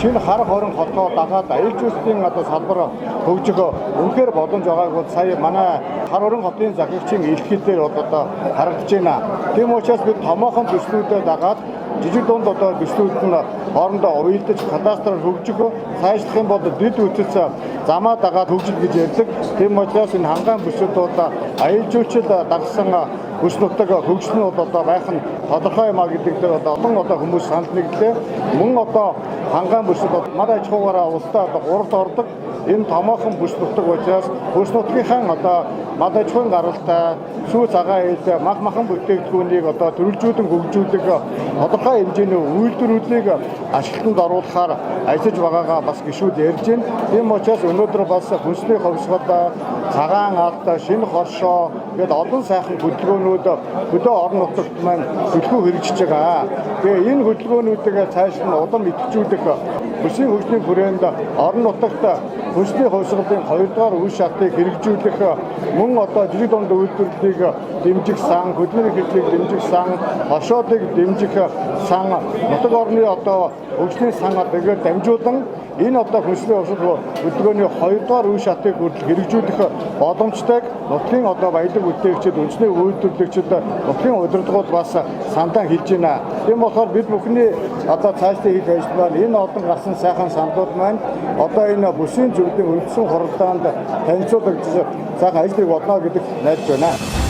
шинэ хар хорон хотоо дагаад аялал жуулчлалын салбар хөгжих үнэхээр боломж байгааг бол сая манай хар хорон хотын захирагчийн илтгэлээр одоо харагдаж байна. Тийм учраас бид томоохон төслүүдэд дагаад жижиг дунд төслүүд нь хоорондоо уялдаж кадастраар хөгжих сайжлах юм бол дэд үтс замаа дагаад хөгжил гэж ярьдаг. Тийм учраас энэ хангаан бүсэд аялал жуулчлал дагсан бүс нутаг хөгжил нь бол байх нь тодорхой юм а гэдэг дээр олон хүмүүс санд нэглээ. Мөн хангаан бүсэд манай аж ахуйгаараа улстай гуравт ордог. Энэ томоохон бүс нутаг учраас бүс нутгийнхаа манай аж ахуйн гаралтай сүү цагаан ил мах махан бүтээгдэхүүнийг төрөлжүүлэн хөгжүүлэх тодорхой хэмжээний үйлдвэрүүдийг ашиглалтанд оруулахаар ажиллаж байгаагаа бас гишүүд ярьж байна. Тийм учраас өнөөдөр бас хүнсний ховсгол, цагаан алт, шинэ хоршоо гээд олон сайхан хөдөлгөөнүүд хөдөө орон нутагт маань төлхөө хэрэгжиж байгаа. Тэгээ энэ хөдөлгөөнүүдийг цааш нь улам идэвхжүүлэх бүсийн хөгжлийн хүрээнд орон нутагт хүнсний ховсголын 2 дугаар үе шатыг хэрэгжүүлэх мөн жижиг дунд үйлдвэрлэлийг дэмжих сан, хөдөлмөрийн хэрэглээг дэмжих сан, хошоодыг дэмжих сан, нутаг орны хөгжлийн сан тэгээд дамжуулан энэ хүнсний ховсгол хөдөлгөөний 2 дугаар үе шатыг хүртэл хэрэгжүүлэх боломжтойг нутгийн баялаг бүтээгчид, үндэсний үйлдвэрлэгчид, нутгийн удирдлагууд бас сандаан хэлж байна. Тийм болохоор бид бүхний цаашдаа хийх ажил маань энэ гарсан сайхан сандлууд маань энэ бүсийн зөвлөлийн үндсэн хуралдаанд танилцуулагдаж сайхан ажлыг болно гэдэг найдаж байна.